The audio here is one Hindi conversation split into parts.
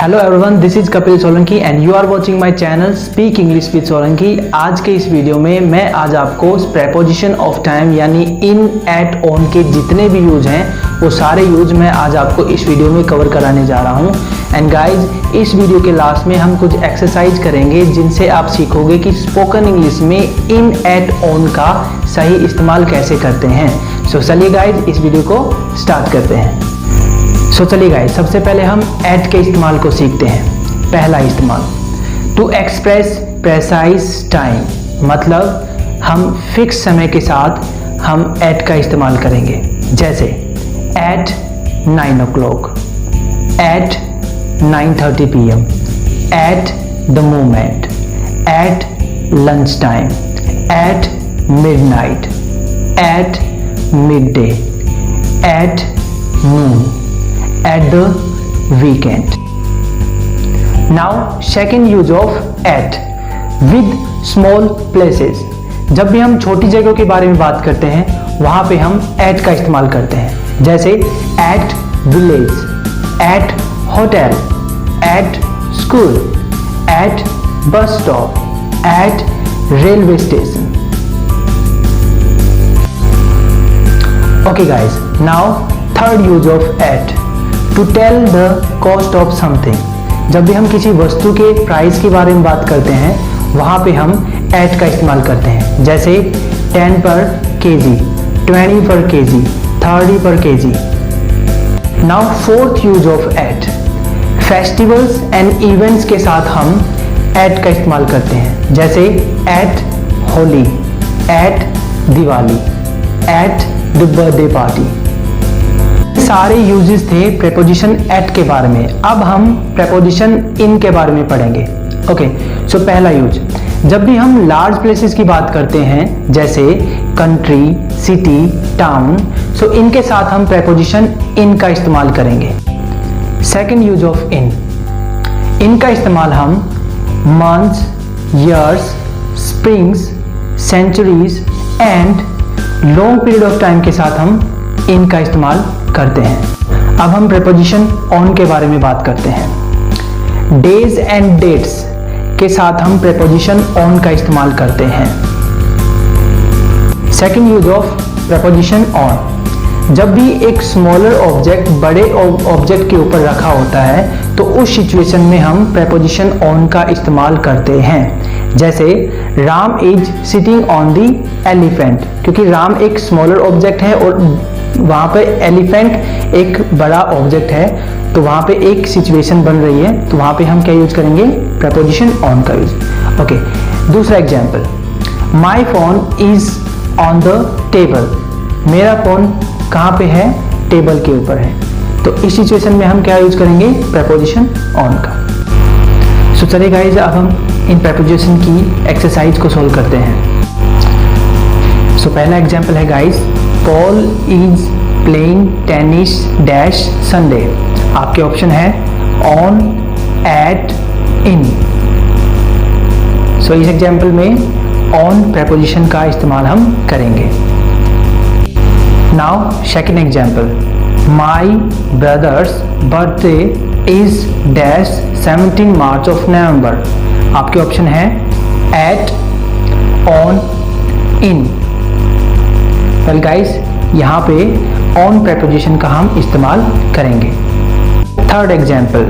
Hello everyone, this is Kapil Solanki and you are watching my channel speak English with Solanki. आज के इस वीडियो में मैं आज आपको प्रेपोजिशन ऑफ टाइम यानी इन, एट, ऑन के जितने भी यूज हैं वो सारे यूज मैं आज आपको इस वीडियो में कवर कराने जा रहा हूं। एंड गाइज, इस वीडियो के लास्ट में हम कुछ एक्सरसाइज करेंगे जिनसे आप सीखोगे कि स्पोकन इंग्लिश में इन, एट, ऑन का सही इस्तेमाल कैसे करते हैं। सो चलिए गाइज, इस वीडियो को स्टार्ट करते हैं। चलिए गाइस, सबसे पहले हम एट के इस्तेमाल को सीखते हैं। पहला इस्तेमाल, टू एक्सप्रेस प्रेसाइज टाइम, मतलब हम फिक्स समय के साथ हम एट का इस्तेमाल करेंगे। जैसे at 9 o'clock, at 9:30 PM, at the moment, at lunch time, at midnight, at midday, at noon, at the weekend. Now second use of at, with small places. जब भी हम छोटी जगहों के बारे में बात करते हैं वहां पे हम at का इस्तेमाल करते हैं। जैसे at village, at hotel, at school, at bus stop, at railway station. Okay guys, now third use of at, to tell the cost of something. जब भी हम किसी वस्तु के प्राइस के बारे में बात करते हैं वहां पे हम एट का इस्तेमाल करते हैं। जैसे 10 पर kg, 20 पर kg, 30 पर kg। Now fourth use of at, festivals and events के साथ हम एट का इस्तेमाल करते हैं। जैसे at Holi, at Diwali, at the birthday party. सारे यूजेस थे प्रेपोजिशन एट के बारे में। अब हम प्रेपोजिशन इन के बारे में पढ़ेंगे। ओके, सो पहला यूज, जब भी हम लार्ज प्लेसेस की बात करते हैं जैसे कंट्री, सिटी, टाउन, सो इनके साथ हम प्रेपोजिशन इन का इस्तेमाल करेंगे। सेकंड यूज ऑफ इन, इनका इस्तेमाल हम months, years, springs, centuries and long period of time के साथ हम इन का इस्तेमाल करते हैं। अब हम प्रेपोजिशन ऑन के बारे में बात करते हैं। डेज एंड डेट्स के साथ हम प्रेपोजिशन ऑन का इस्तेमाल करते हैं। Second use of preposition on, जब भी एक स्मॉलर ऑब्जेक्ट बड़े ऑब्जेक्ट के ऊपर रखा होता है तो उस सिचुएशन में हम प्रेपोजिशन ऑन का इस्तेमाल करते हैं। जैसे Ram is sitting on the elephant, क्योंकि राम एक स्मॉलर ऑब्जेक्ट है और वहां पे एलिफेंट एक बड़ा ऑब्जेक्ट है, तो वहां पे एक सिचुएशन बन रही है, तो वहां पे हम क्या यूज करेंगे, प्रेपोजिशन ऑन का यूज। ओके, दूसरा example, my phone is on the table, मेरा फोन कहां पे है, टेबल के ऊपर है, तो इस सिचुएशन में हम क्या यूज करेंगे, प्रेपोजिशन ऑन का। सो चलिए गाइस, अब हम इन प्रेपोजिशन की एक्सरसाइज को सोल्व करते हैं। सो पहला एग्जांपल है guys, Paul is playing tennis dash Sunday. आपके ऑप्शन है ऑन, एट, इन। सो इस एग्जांपल में ऑन प्रेपोजिशन का इस्तेमाल हम करेंगे। Now second example, my brother's birthday is dash 17 March of November. आपके ऑप्शन है at, on, in. Well guys, यहाँ पे ऑन प्रेपोजिशन का हम इस्तेमाल करेंगे। Third example,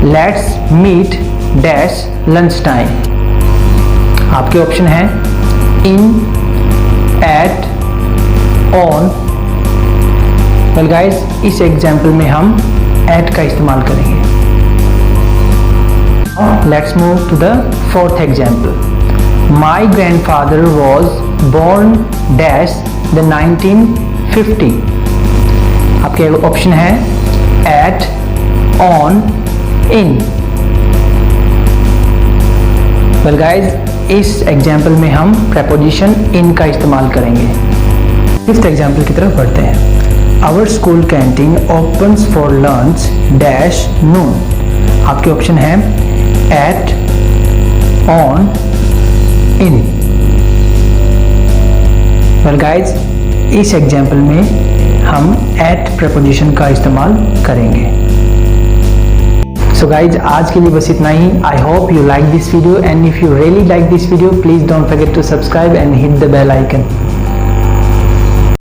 let's meet dash lunch time. आपके ऑप्शन है in, at, on. Well guys, इस एग्जांपल में हम एट का इस्तेमाल करेंगे। Let's move to the fourth example, my grandfather was born dash the 1950। आपके ऑप्शन है at, on, in. Well guys, इस एग्जांपल में हम प्रेपोजिशन इन का इस्तेमाल करेंगे। फिफ्थ एग्जांपल की तरफ बढ़ते हैं। Our school canteen opens for lunch dash noon. आपके ऑप्शन है at, on, in. Well guys, इस एग्जाम्पल में हम एट प्रेपोजिशन का इस्तेमाल करेंगे। सो गाइज, आज के लिए बस इतना ही। I hope you like this video and if you really like this video please don't forget to subscribe and hit the bell icon.